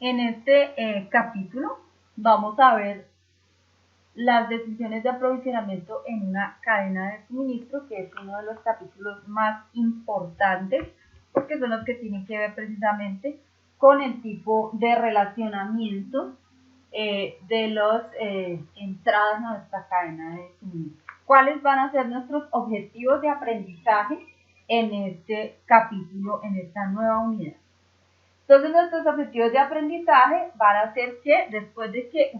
En este capítulo vamos a ver las decisiones de aprovisionamiento en una cadena de suministro, que es uno de los capítulos más importantes porque son los que tienen que ver precisamente con el tipo de relacionamiento de las entradas a nuestra cadena de suministro. ¿Cuáles van a ser nuestros objetivos de aprendizaje en este capítulo, en esta nueva unidad? Entonces, nuestros objetivos de aprendizaje van a ser que después de que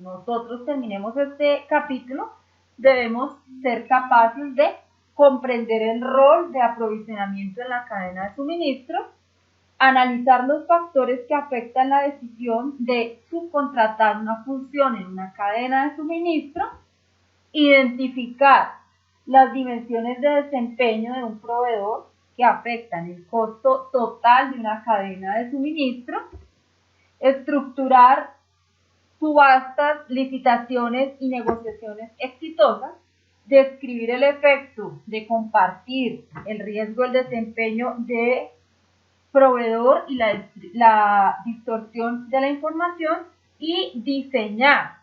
nosotros terminemos este capítulo, debemos ser capaces de comprender el rol de aprovisionamiento en la cadena de suministro, analizar los factores que afectan la decisión de subcontratar una función en una cadena de suministro, identificar las dimensiones de desempeño de un proveedor que afectan el costo total de una cadena de suministro, estructurar subastas, licitaciones y negociaciones exitosas, describir el efecto de compartir el riesgo del desempeño de proveedor y la distorsión de la información, y diseñar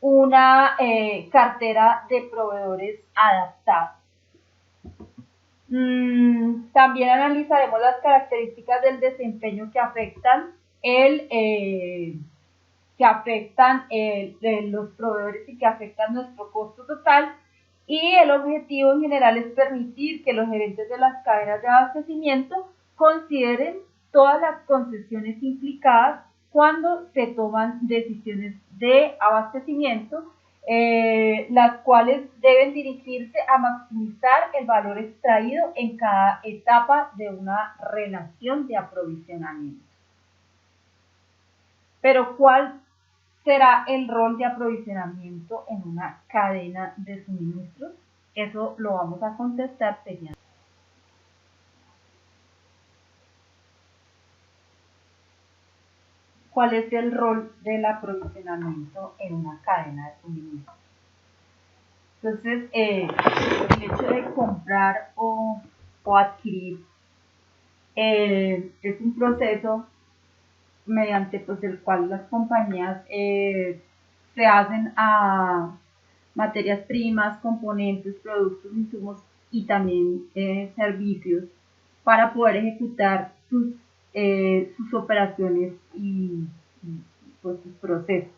una cartera de proveedores adaptados. También analizaremos las características del desempeño que afectan los proveedores y que afectan nuestro costo total, y el objetivo en general es permitir que los gerentes de las cadenas de abastecimiento consideren todas las concesiones implicadas cuando se toman decisiones de abastecimiento, las cuales deben dirigirse a maximizar el valor extraído en cada etapa de una relación de aprovisionamiento. Pero, ¿cuál será el rol de aprovisionamiento en una cadena de suministros? Eso lo vamos a contestar seguidamente. ¿Cuál es el rol del aprovisionamiento en una cadena de suministros? Entonces, el hecho de comprar o adquirir es un proceso mediante el cual las compañías se hacen a materias primas, componentes, productos, insumos y también servicios para poder ejecutar sus operaciones y sus procesos.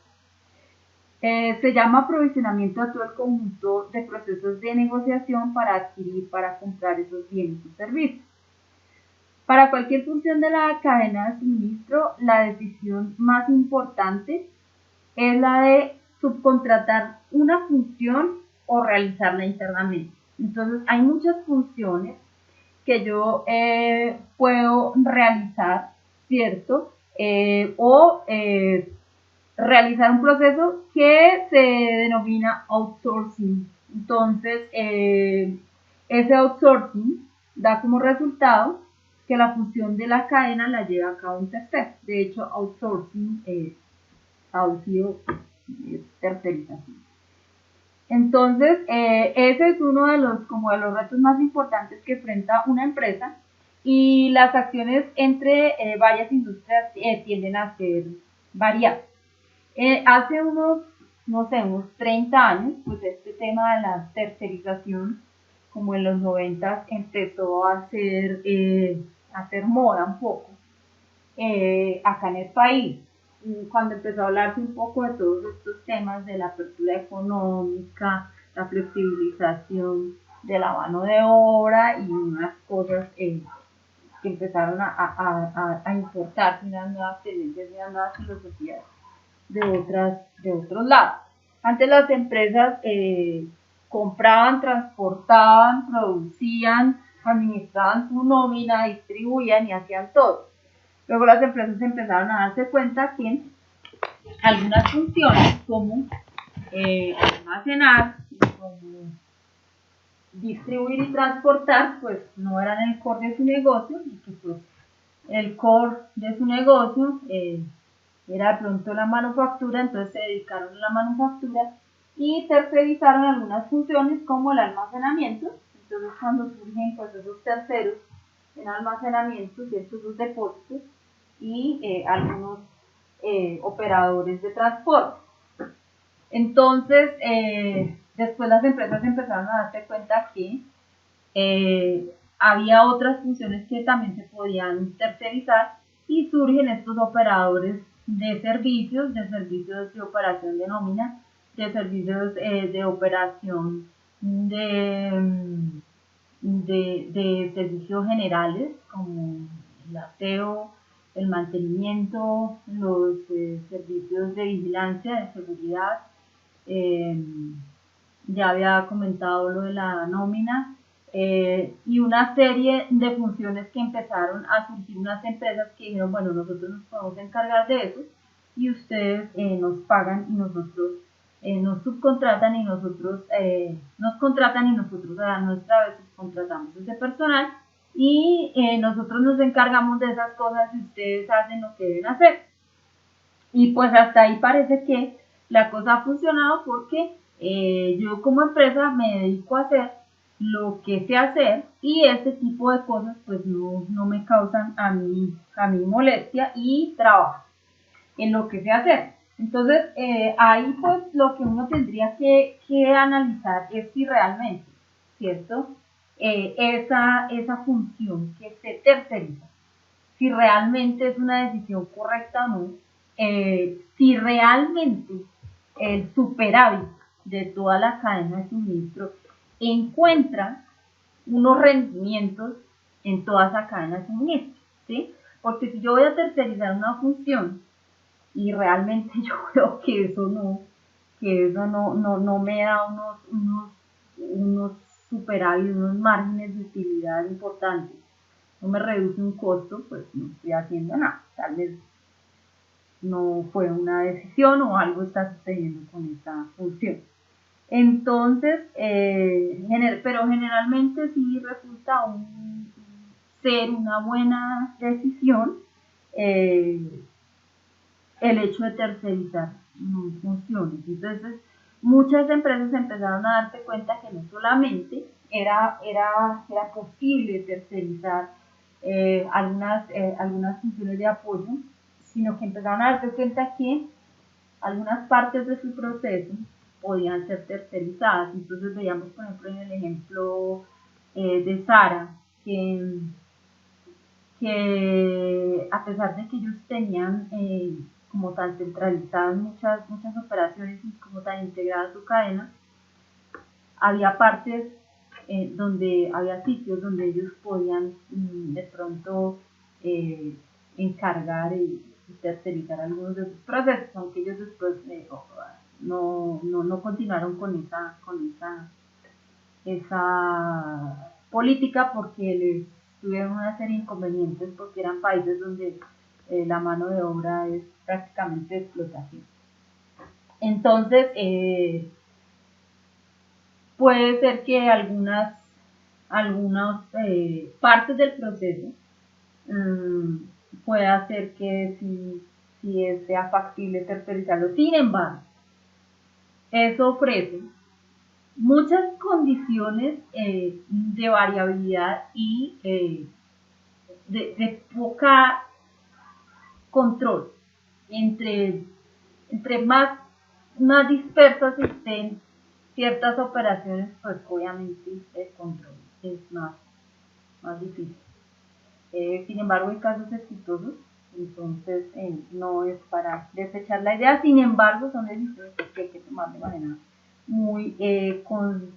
Se llama aprovisionamiento a todo el conjunto de procesos de negociación para adquirir, para comprar esos bienes o servicios. Para cualquier función de la cadena de suministro, la decisión más importante es la de subcontratar una función o realizarla internamente. Entonces, hay muchas funciones que yo puedo realizar, ¿cierto? Realizar un proceso que se denomina outsourcing. Entonces, ese outsourcing da como resultado que la función de la cadena la lleva a cabo un tercero. De hecho, outsourcing traducido es tercerización. Entonces, ese es uno de los retos más importantes que enfrenta una empresa, y las acciones entre varias industrias tienden a ser variadas. Hace unos 30 años, pues este tema de la tercerización, como en los 90, empezó a hacer moda un poco acá en el país, cuando empezó a hablarse un poco de todos estos temas de la apertura económica, la flexibilización de la mano de obra y unas cosas que empezaron a importarse, unas nuevas tendencias y unas nuevas filosofías de otros lados. Antes las empresas compraban, transportaban, producían, administraban su nómina, distribuían y hacían todo. Luego las empresas empezaron a darse cuenta que algunas funciones como almacenar, como distribuir y transportar, pues no eran el core de su negocio, y que pues el core de su negocio era de pronto la manufactura. Entonces se dedicaron a la manufactura y tercerizaron algunas funciones como el almacenamiento. Entonces, cuando surgen pues esos terceros en almacenamiento, ¿cierto? Esos depósitos, y algunos operadores de transporte. Entonces, después las empresas empezaron a darse cuenta que había otras funciones que también se podían tercerizar y surgen estos operadores de servicios de operación de nómina, de servicios de operación de servicios generales como el aseo, el mantenimiento, los servicios de vigilancia, de seguridad. Ya había comentado lo de la nómina, y una serie de funciones que empezaron a surgir unas empresas que dijeron, bueno, nosotros nos podemos encargar de eso y ustedes nos pagan y nosotros nos subcontratan y nosotros nos contratan y nosotros a nuestra vez contratamos ese personal y nosotros nos encargamos de esas cosas y ustedes hacen lo que deben hacer. Y pues hasta ahí parece que la cosa ha funcionado porque yo como empresa me dedico a hacer lo que sé hacer y este tipo de cosas pues no me causan a mí molestia y trabajo en lo que sé hacer. Entonces ahí pues lo que uno tendría que analizar es si realmente, ¿cierto? Esa función que se terceriza, si realmente es una decisión correcta o no, si realmente el superávit de toda la cadena de suministro encuentra unos rendimientos en toda esa cadena de suministro, ¿sí? Porque si yo voy a tercerizar una función y realmente yo veo que eso no me da unos superávit, unos márgenes de utilidad importantes, no me reduce un costo, pues no estoy haciendo nada. Tal vez no fue una decisión o algo está sucediendo con esta función. Entonces, pero generalmente sí resulta ser una buena decisión el hecho de tercerizar funciones. Entonces, muchas empresas empezaron a darse cuenta que no solamente era posible tercerizar algunas funciones de apoyo, sino que empezaron a darse cuenta que algunas partes de su proceso podían ser tercerizadas. Entonces veíamos, por ejemplo, en el ejemplo de Sara, que a pesar de que ellos tenían como tan centralizadas muchas operaciones y como tan integrada su cadena, había partes donde había sitios donde ellos podían de pronto encargar y tercerizar algunos de sus procesos, aunque ellos después no continuaron con esa política porque les tuvieron una serie de inconvenientes porque eran países donde la mano de obra es prácticamente explotación. Entonces, puede ser que algunas partes del proceso pueda hacer que si sea factible tercerizarlo. Sin embargo, eso ofrece muchas condiciones de variabilidad y de poca control. Entre más dispersas estén ciertas operaciones, pues obviamente el control es más difícil. Sin embargo, hay casos exitosos, entonces no es para desechar la idea. Sin embargo, son decisiones que hay que tomar de manera muy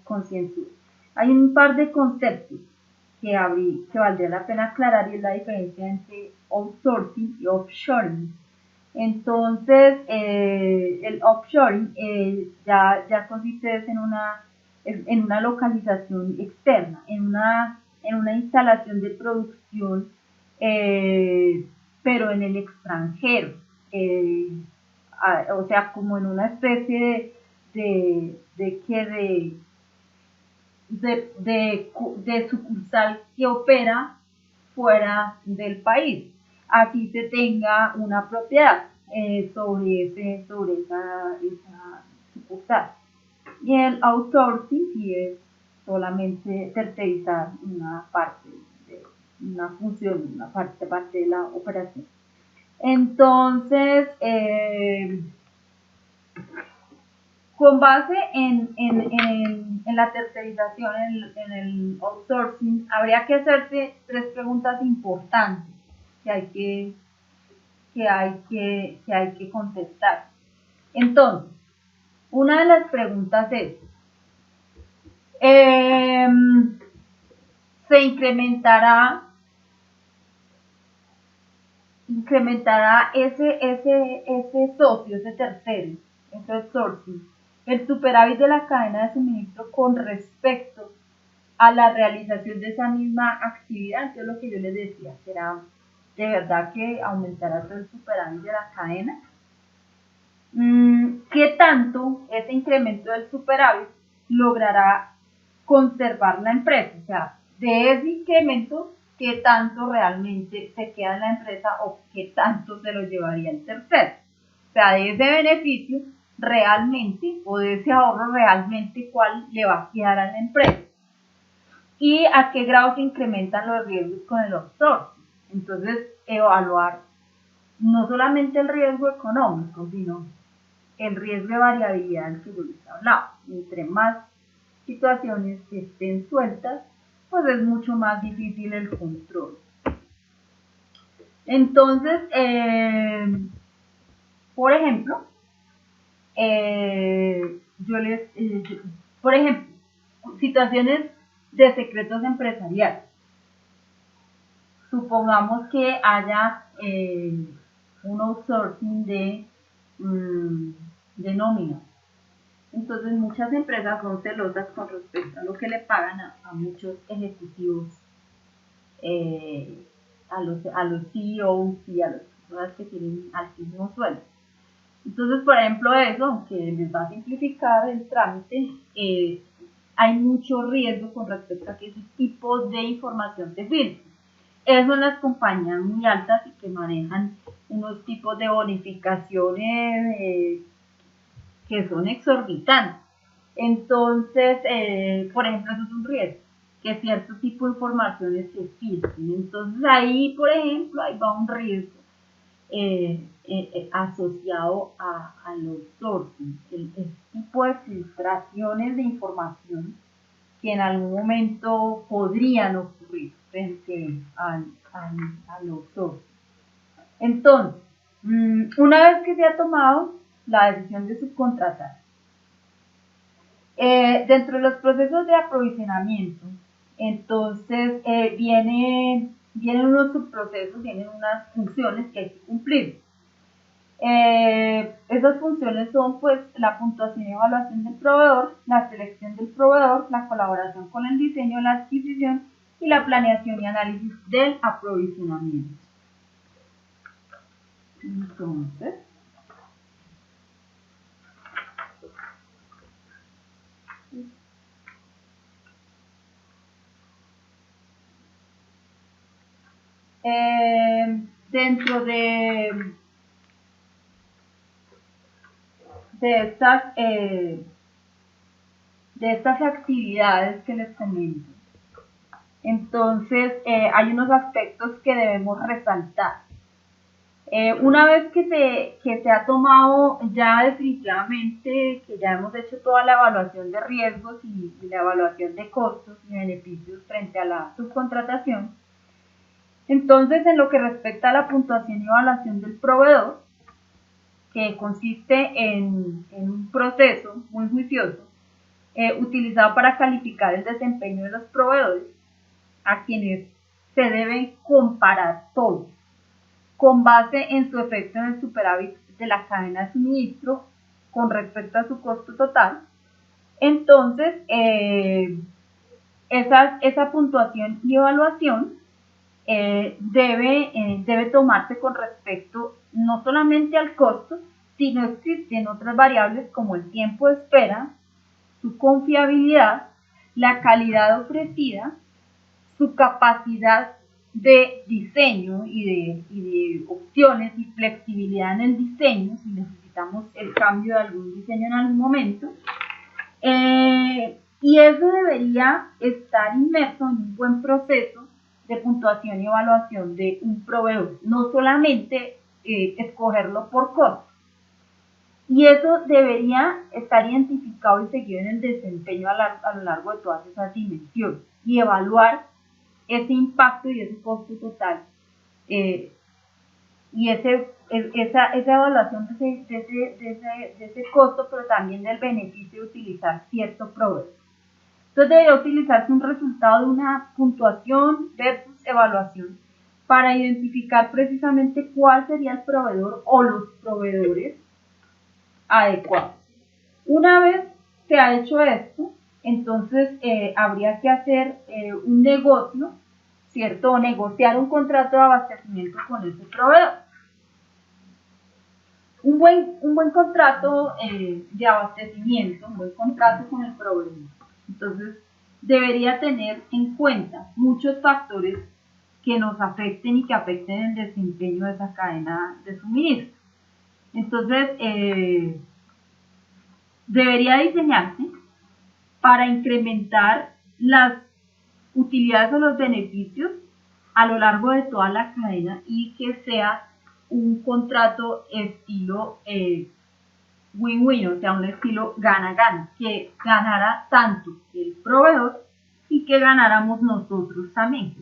concienzuda. Hay un par de conceptos que valdría la pena aclarar y es la diferencia entre outsourcing y offshoring. Entonces, el offshoring ya consiste en una localización externa, en una instalación de producción, pero en el extranjero. O sea, como en una especie de sucursal que opera fuera del país, así se tenga una propiedad sobre esa sucursal. Y el outsourcing sí es solamente tercerizar una parte de una función, una parte de la operación. Entonces, con base en la tercerización, en el outsourcing, habría que hacerse 3 preguntas importantes que hay que contestar. Entonces, una de las preguntas es, ¿se incrementará ese socio, ese tercero, ese outsourcing, el superávit de la cadena de suministro con respecto a la realización de esa misma actividad? Eso es lo que yo les decía, ¿será de verdad que aumentará todo el superávit de la cadena? ¿Qué tanto ese incremento del superávit logrará conservar la empresa? O sea, de ese incremento, ¿qué tanto realmente se queda en la empresa o qué tanto se lo llevaría el tercero? O sea, de ese beneficio realmente o de ese ahorro realmente, ¿cuál le va a quedar a la empresa? Y a qué grado se incrementan los riesgos con el outsourcing. Entonces, evaluar no solamente el riesgo económico, sino el riesgo de variabilidad del que yo les hablaba. Entre más situaciones que estén sueltas, pues es mucho más difícil el control. Entonces, por ejemplo, situaciones de secretos empresariales. Supongamos que haya un outsourcing de nómina. Entonces muchas empresas son celosas con respecto a lo que le pagan a muchos ejecutivos, a los CEOs y a las personas que tienen altísimos sueldos. Entonces, por ejemplo, eso, aunque les va a simplificar el trámite, hay mucho riesgo con respecto a que ese tipo de información se filtre. Eso en las compañías muy altas y que manejan unos tipos de bonificaciones que son exorbitantes. Entonces, por ejemplo, eso es un riesgo, que cierto tipo de informaciones se filtren. Entonces, ahí, por ejemplo, ahí va un riesgo asociado a los outsourcing, el tipo de filtraciones de información que en algún momento podrían ocurrir frente al outsourcing. Entonces, una vez que se ha tomado la decisión de subcontratar, dentro de los procesos de aprovisionamiento, entonces vienen unos subprocesos, vienen unas funciones que hay que cumplir. Esas funciones son pues la puntuación y evaluación del proveedor, la selección del proveedor, la colaboración con el diseño, la adquisición y la planeación y análisis del aprovisionamiento. Entonces, dentro de estas actividades que les comento, entonces hay unos aspectos que debemos resaltar. Una vez que se ha tomado ya definitivamente, que ya hemos hecho toda la evaluación de riesgos y la evaluación de costos y beneficios frente a la subcontratación, entonces en lo que respecta a la puntuación y evaluación del proveedor, que consiste en un proceso muy juicioso utilizado para calificar el desempeño de los proveedores, a quienes se debe comparar todo con base en su efecto en el superávit de la cadena de suministro con respecto a su costo total. Entonces, esa puntuación y evaluación debe tomarse con respecto no solamente al costo, sino existen otras variables como el tiempo de espera, su confiabilidad, la calidad ofrecida, su capacidad de diseño y de opciones y flexibilidad en el diseño, si necesitamos el cambio de algún diseño en algún momento. Y eso debería estar inmerso en un buen proceso de puntuación y evaluación de un proveedor, no solamente escogerlo por costo. Y eso debería estar identificado y seguido en el desempeño a lo largo de todas esas dimensiones y evaluar ese impacto y ese costo total. Y esa evaluación de ese costo, pero también del beneficio de utilizar cierto proveedor. Entonces debería utilizarse un resultado de una puntuación versus evaluación para identificar precisamente cuál sería el proveedor o los proveedores adecuados. Una vez se ha hecho esto, entonces habría que hacer un negocio, ¿cierto? O negociar un contrato de abastecimiento con ese proveedor. Un buen contrato de abastecimiento, un buen contrato con el proveedor, entonces debería tener en cuenta muchos factores que nos afecten y que afecten el desempeño de esa cadena de suministro. Entonces, debería diseñarse para incrementar las utilidades o los beneficios a lo largo de toda la cadena y que sea un contrato estilo win-win, o sea, un estilo gana-gana, que ganara tanto el proveedor y que ganáramos nosotros también,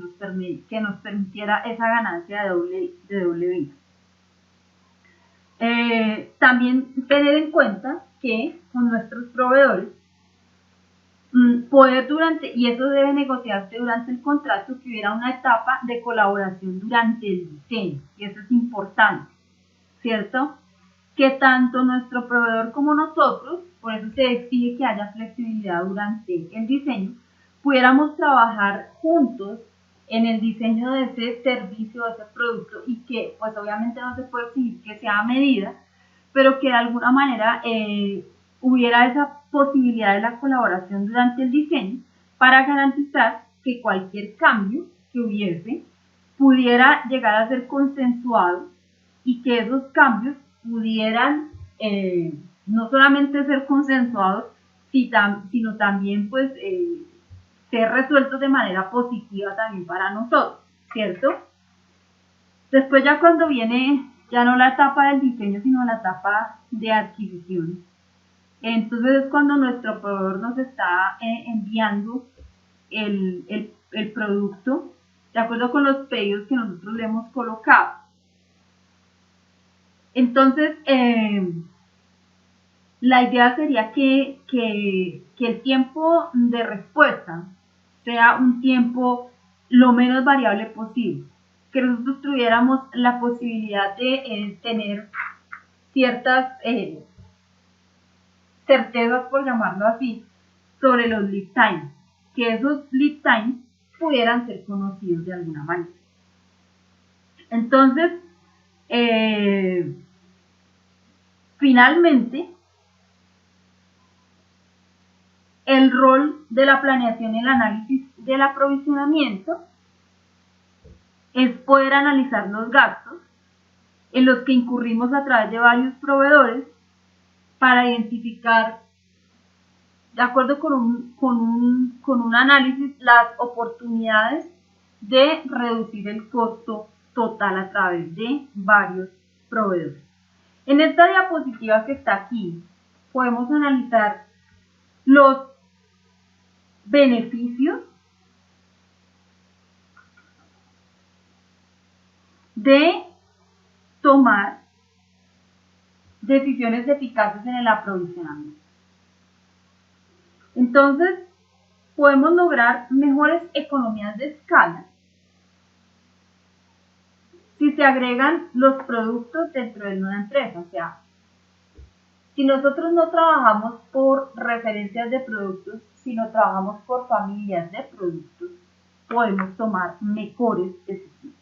que nos permitiera esa ganancia de doble vía. También tener en cuenta que con nuestros proveedores poder y eso debe negociarse durante el contrato, que hubiera una etapa de colaboración durante el diseño, y eso es importante, ¿cierto? Que tanto nuestro proveedor como nosotros, por eso se exige que haya flexibilidad durante el diseño, pudiéramos trabajar juntos en el diseño de ese servicio, de ese producto, y que pues obviamente no se puede exigir que sea a medida, pero que de alguna manera hubiera esa posibilidad de la colaboración durante el diseño para garantizar que cualquier cambio que hubiese pudiera llegar a ser consensuado y que esos cambios pudieran no solamente ser consensuados, sino también pues ser resueltos de manera positiva también para nosotros, ¿cierto? Después ya cuando viene ya no la etapa del diseño, sino la etapa de adquisición, entonces es cuando nuestro proveedor nos está enviando el producto de acuerdo con los pedidos que nosotros le hemos colocado. Entonces, la idea sería que el tiempo de respuesta sea un tiempo lo menos variable posible, que nosotros tuviéramos la posibilidad de tener ciertas certezas, por llamarlo así, sobre los lead times, que esos lead times pudieran ser conocidos de alguna manera. Entonces, finalmente, el rol de la planeación y el análisis del aprovisionamiento es poder analizar los gastos en los que incurrimos a través de varios proveedores para identificar, de acuerdo con un análisis, las oportunidades de reducir el costo total a través de varios proveedores. En esta diapositiva que está aquí, podemos analizar los beneficios de tomar decisiones eficaces en el aprovisionamiento. Entonces, podemos lograr mejores economías de escala si se agregan los productos dentro de una empresa. O sea, si nosotros no trabajamos por referencias de productos, sino trabajamos por familias de productos, podemos tomar mejores decisiones.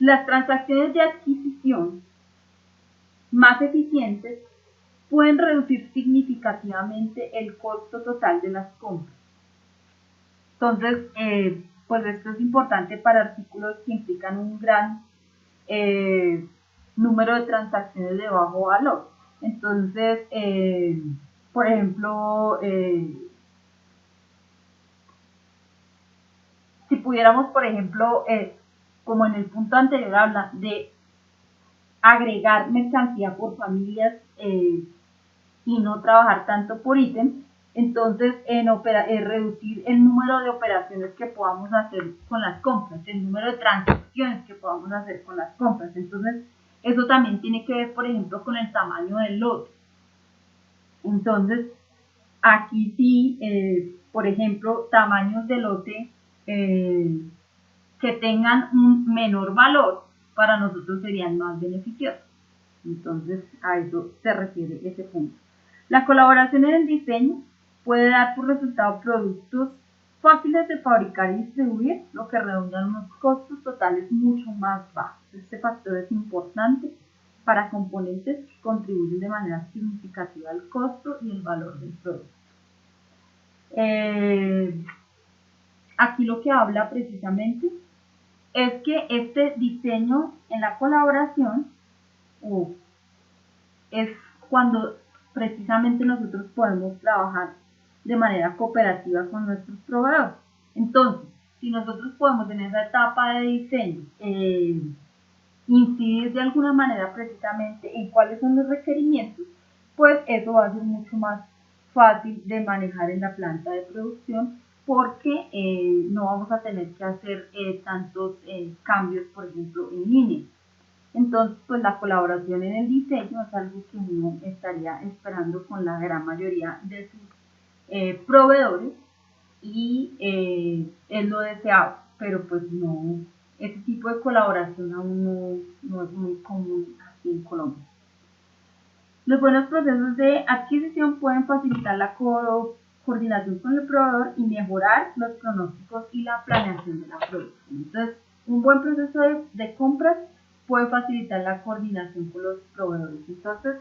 Las transacciones de adquisición más eficientes pueden reducir significativamente el costo total de las compras. Entonces, pues esto es importante para artículos que implican un gran número de transacciones de bajo valor. Entonces, por ejemplo, si pudiéramos, por ejemplo, como en el punto anterior habla de agregar mercancía por familias y no trabajar tanto por ítem, entonces reducir el número de operaciones que podamos hacer con las compras, el número de transacciones que podamos hacer con las compras. Entonces, eso también tiene que ver, por ejemplo, con el tamaño del lote. Entonces, aquí sí, por ejemplo, tamaños de lote que tengan un menor valor, para nosotros serían más beneficiosos. Entonces, a eso se refiere ese punto. La colaboración en el diseño puede dar por resultado productos fáciles de fabricar y distribuir, lo que redunda en unos costos totales mucho más bajos. Este factor es importante para componentes que contribuyen de manera significativa al costo y el valor del producto. Aquí lo que habla precisamente es que este diseño en la colaboración es cuando precisamente nosotros podemos trabajar de manera cooperativa con nuestros proveedores. Entonces, si nosotros podemos en esa etapa de diseño incidir de alguna manera precisamente en cuáles son los requerimientos, pues eso va a ser mucho más fácil de manejar en la planta de producción, porque no vamos a tener que hacer tantos cambios, por ejemplo, en línea. Entonces, pues la colaboración en el diseño es algo que uno estaría esperando con la gran mayoría de sus proveedores y es lo deseado, pero pues no, ese tipo de colaboración aún no es muy común aquí en Colombia. Los buenos procesos de adquisición pueden facilitar la coordinación con el proveedor y mejorar los pronósticos y la planeación de la producción. Entonces, un buen proceso de compras puede facilitar la coordinación con los proveedores. Entonces,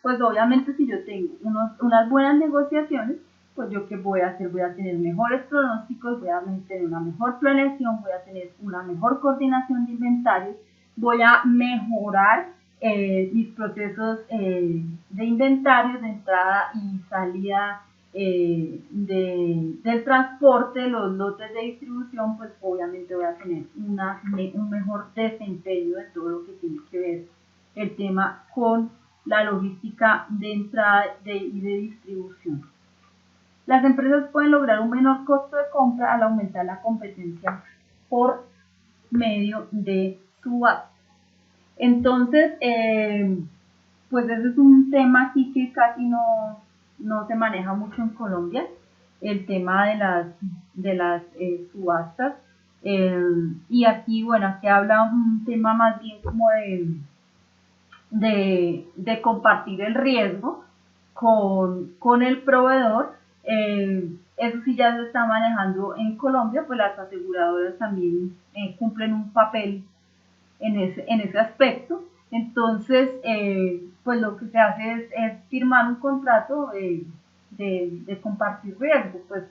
pues obviamente si yo tengo unas buenas negociaciones, pues yo qué voy a hacer, voy a tener mejores pronósticos, voy a tener una mejor planeación, voy a tener una mejor coordinación de inventarios, voy a mejorar mis procesos de inventarios, de entrada y salida del transporte, los lotes de distribución, pues obviamente voy a tener un mejor desempeño de todo lo que tiene que ver el tema con la logística de entrada y de distribución. Las empresas pueden lograr un menor costo de compra al aumentar la competencia por medio de subastas. Entonces, pues ese es un tema aquí que casi no se maneja mucho en Colombia, el tema de las subastas. Y aquí, bueno, aquí habla un tema más bien como de compartir el riesgo con el proveedor. Eso sí ya se está manejando en Colombia, pues las aseguradoras también cumplen un papel en ese aspecto. Entonces, pues lo que se hace es firmar un contrato de compartir riesgo. Pues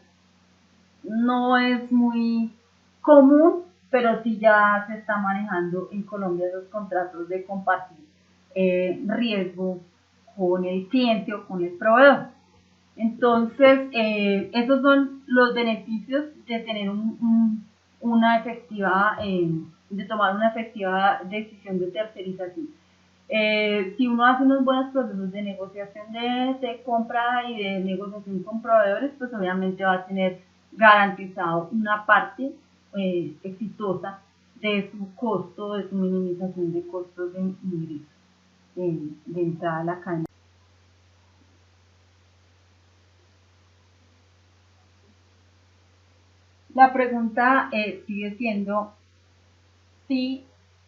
no es muy común, pero sí ya se está manejando en Colombia esos contratos de compartir riesgo con el cliente o con el proveedor. Entonces, esos son los beneficios de tener una efectiva, de tomar una efectiva decisión de tercerización. Si uno hace unos buenos procesos de negociación de compra y de negociación con proveedores, pues obviamente va a tener garantizado una parte exitosa de su costo, de su minimización de costos de ingreso de entrada a la cadena. La pregunta sigue siendo si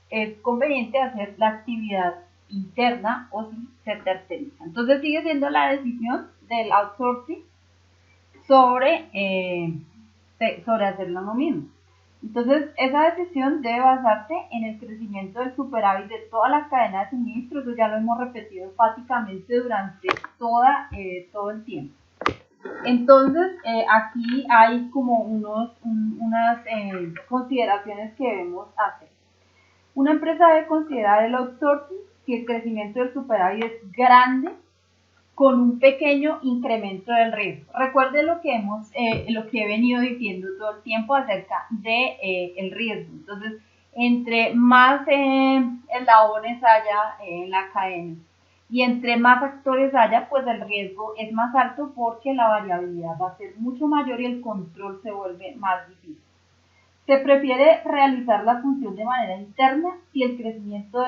es conveniente hacer la actividad interna o si se terceriza. Entonces sigue siendo la decisión del outsourcing sobre hacerlo lo mismo. Entonces esa decisión debe basarse en el crecimiento del superávit de toda la cadena de suministro. Eso ya lo hemos repetido enfáticamente durante todo el tiempo. Entonces, aquí hay como unas consideraciones que debemos hacer. Una empresa debe considerar el outsourcing si el crecimiento del superávit es grande con un pequeño incremento del riesgo. Recuerde lo que lo que he venido diciendo todo el tiempo acerca de el riesgo. Entonces, entre más eslabones haya en la cadena y entre más actores haya, pues el riesgo es más alto porque la variabilidad va a ser mucho mayor y el control se vuelve más difícil. Se prefiere realizar la función de manera interna si el crecimiento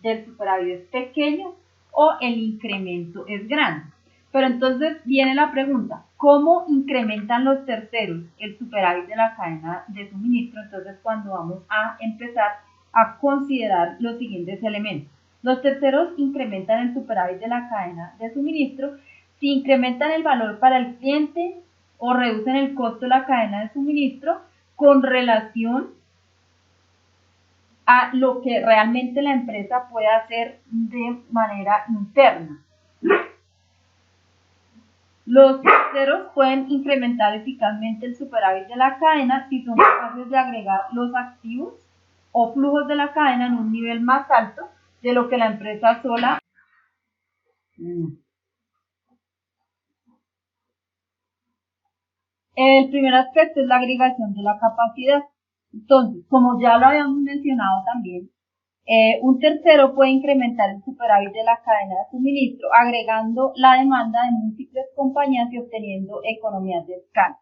del superávit es pequeño o el incremento es grande. Pero entonces viene la pregunta, ¿cómo incrementan los terceros el superávit de la cadena de suministro? Entonces cuando vamos a empezar a considerar los siguientes elementos. Los terceros incrementan el superávit de la cadena de suministro si incrementan el valor para el cliente o reducen el costo de la cadena de suministro con relación a lo que realmente la empresa puede hacer de manera interna. Los terceros pueden incrementar eficazmente el superávit de la cadena si son capaces de agregar los activos o flujos de la cadena en un nivel más alto de lo que la empresa sola. El primer aspecto es la agregación de la capacidad. Entonces, como ya lo habíamos mencionado también, un tercero puede incrementar el superávit de la cadena de suministro agregando la demanda de múltiples compañías y obteniendo economías de escala.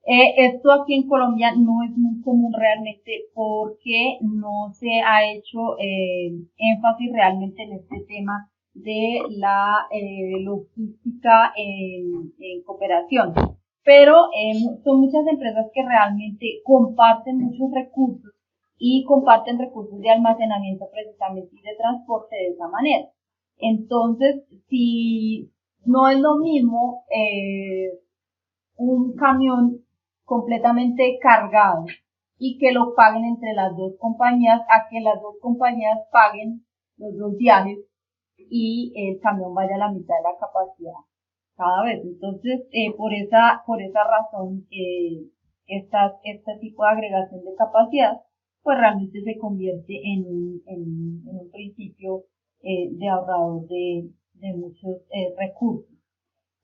Esto aquí en Colombia no es muy común realmente porque no se ha hecho énfasis realmente en este tema de la logística en cooperación. Pero son muchas empresas que realmente comparten muchos recursos y comparten recursos de almacenamiento precisamente y de transporte de esa manera. Entonces, si no es lo mismo un camión completamente cargado y que lo paguen entre las dos compañías a que las dos compañías paguen los dos viajes y el camión vaya a la mitad de la capacidad cada vez. Entonces, por esa razón, este tipo de agregación de capacidad, pues realmente se convierte en un principio de ahorrador de muchos recursos.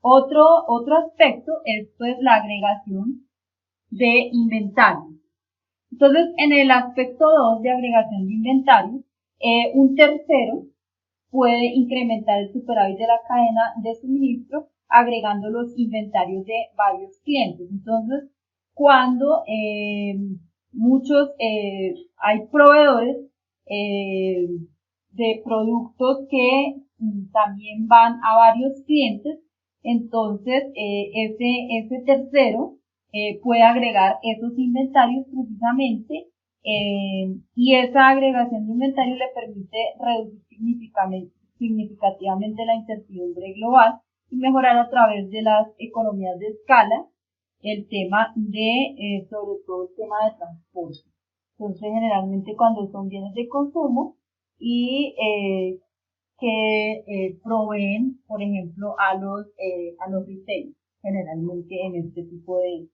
Otro aspecto es pues la agregación de inventario. Entonces, en el aspecto 2 de agregación de inventario, un tercero puede incrementar el superávit de la cadena de suministro agregando los inventarios de varios clientes. Entonces, cuando hay proveedores de productos que también van a varios clientes, entonces ese tercero puede agregar esos inventarios precisamente y esa agregación de inventario le permite reducir significativamente la incertidumbre global y mejorar a través de las economías de escala el tema de, sobre todo el tema de transporte. Entonces, generalmente cuando son bienes de consumo y que proveen, por ejemplo, a los retail, generalmente en este tipo de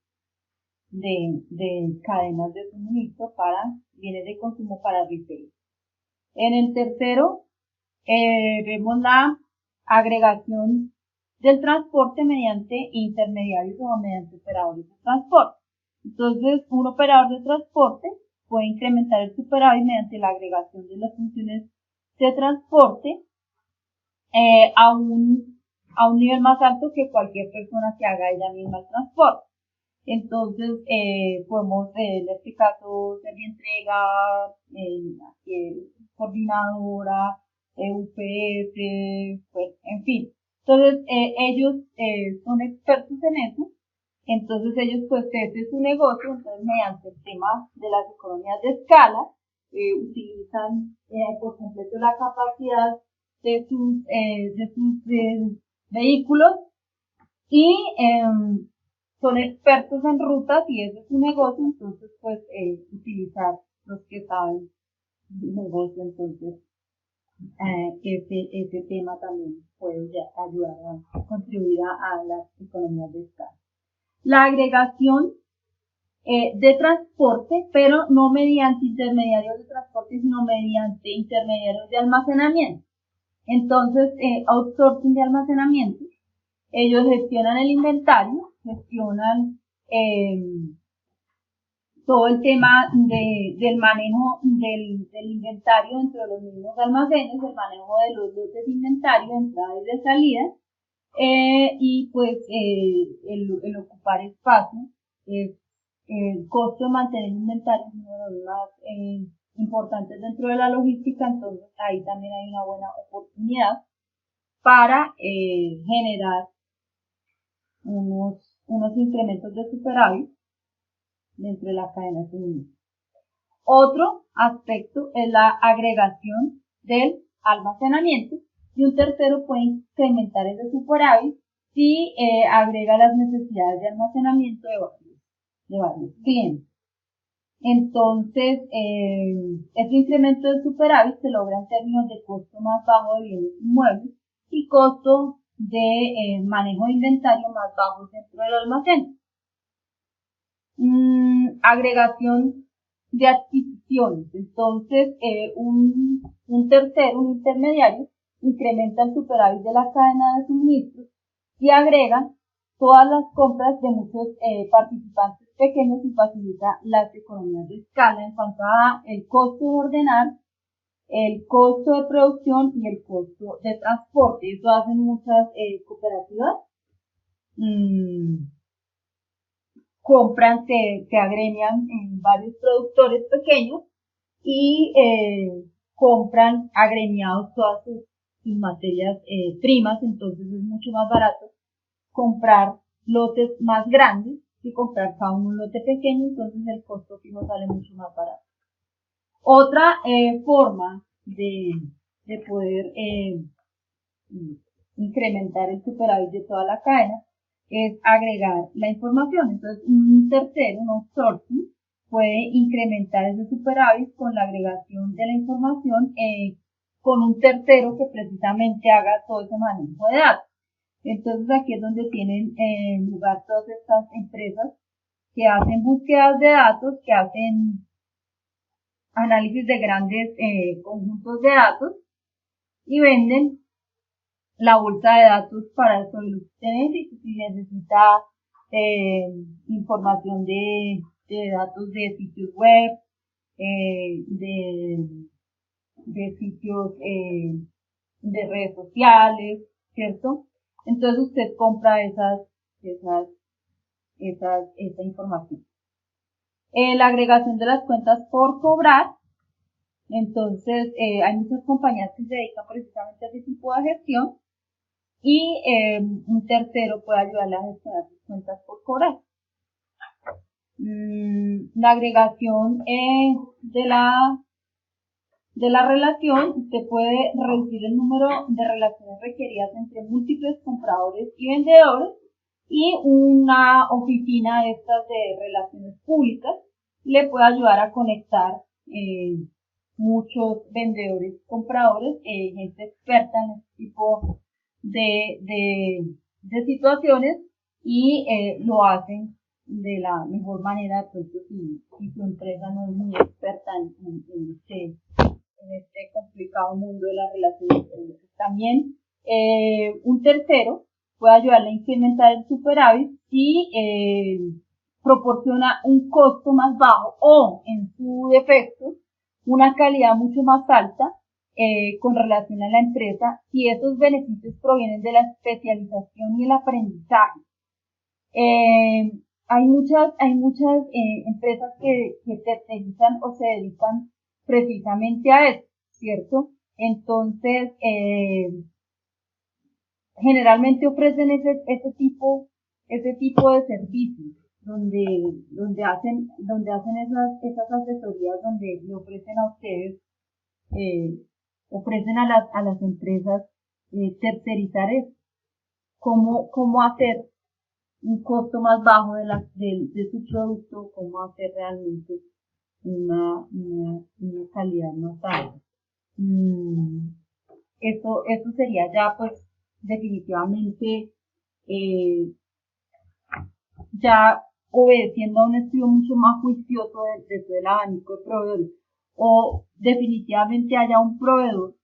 cadenas de suministro para bienes de consumo para retail. En el tercero, vemos la agregación del transporte mediante intermediarios o mediante operadores de transporte. Entonces, un operador de transporte puede incrementar el superávit mediante la agregación de las funciones de transporte a un nivel más alto que cualquier persona que haga ella misma el transporte. Entonces, podemos, en este caso, Servientrega, coordinadora, UPS, pues, en fin. Entonces, ellos son expertos en eso. Entonces, ellos, pues, ese es su negocio. Entonces, mediante el tema de las economías de escala, utilizan por completo la capacidad de sus vehículos y son expertos en rutas y ese es su negocio, entonces pues utilizar los que saben del negocio, entonces ese tema también puede ayudar a contribuir a las economías de escala. La agregación de transporte, pero no mediante intermediarios de transporte, sino mediante intermediarios de almacenamiento. Entonces, outsourcing de almacenamiento, ellos gestionan el inventario, gestionan todo el tema del manejo del inventario dentro de los mismos almacenes, el manejo de los lotes de inventario, de entrada y de salida, y pues el ocupar espacio, el costo de mantener el inventario es uno de los más importantes dentro de la logística, entonces ahí también hay una buena oportunidad para generar unos incrementos de superávit dentro de la cadena de suministro. Otro aspecto es la agregación del almacenamiento y un tercero puede incrementar ese superávit si agrega las necesidades de almacenamiento de varios clientes. Entonces, ese incremento de superávit se logra en términos de costo más bajo de bienes inmuebles y costo de manejo de inventario más bajo dentro del almacén. Agregación de adquisiciones. Entonces, un tercero, un intermediario, incrementa el superávit de la cadena de suministros y agrega todas las compras de muchos participantes pequeños y facilita las economías de escala en cuanto a el costo de ordenar, el costo de producción y el costo de transporte. Eso hacen muchas cooperativas. Compran, se agremian en varios productores pequeños y compran agremiados todas sus materias primas, entonces es mucho más barato comprar lotes más grandes y comprar cada uno un lote pequeño, entonces el costo fijo sale mucho más barato. Otra forma de poder incrementar el superávit de toda la cadena es agregar la información. Entonces, un tercero, un outsourcing, puede incrementar ese superávit con la agregación de la información con un tercero que precisamente haga todo ese manejo de datos. Entonces, aquí es donde tienen lugar todas estas empresas que hacen búsquedas de datos, que hacen análisis de grandes conjuntos de datos y venden la bolsa de datos para eso lo que usted necesita. Si necesita información de datos de sitios web, de sitios de redes sociales, ¿cierto? Entonces usted compra esa información. La agregación de las cuentas por cobrar. Entonces, hay muchas compañías que se dedican precisamente a ese tipo de gestión y un tercero puede ayudarle a gestionar sus cuentas por cobrar. La agregación de la relación, usted puede reducir el número de relaciones requeridas entre múltiples compradores y vendedores y una oficina de estas de relaciones públicas le puede ayudar a conectar muchos vendedores, compradores, gente experta en este tipo de situaciones y lo hacen de la mejor manera, pues, si su empresa no es muy experta en este complicado mundo de las relaciones públicas. También un tercero puede ayudarle a incrementar el superávit si proporciona un costo más bajo o, en su defecto, una calidad mucho más alta con relación a la empresa si esos beneficios provienen de la especialización y el aprendizaje. Hay muchas empresas que tercerizan o se dedican precisamente a eso, ¿cierto? Entonces, generalmente ofrecen ese tipo de servicios donde hacen esas asesorías, donde le ofrecen a ustedes, ofrecen a las empresas tercerizar eso, cómo hacer un costo más bajo de su producto, cómo hacer realmente una calidad más alta. Eso sería ya, pues, definitivamente ya obedeciendo a un estudio mucho más juicioso de todo el abanico de proveedores, o definitivamente haya un proveedor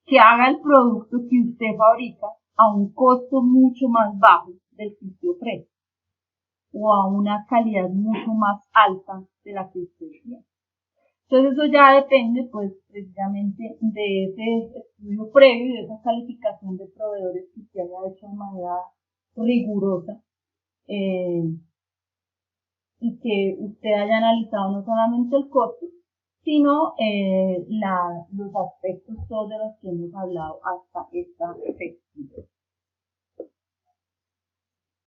que haga el producto que usted fabrica a un costo mucho más bajo del que usted ofrece o a una calidad mucho más alta de la que usted tiene. Entonces eso ya depende pues precisamente de ese estudio previo y de esa calificación de proveedores que usted haya hecho de manera rigurosa y que usted haya analizado no solamente el costo, sino los aspectos todos de los que hemos hablado hasta esta sección.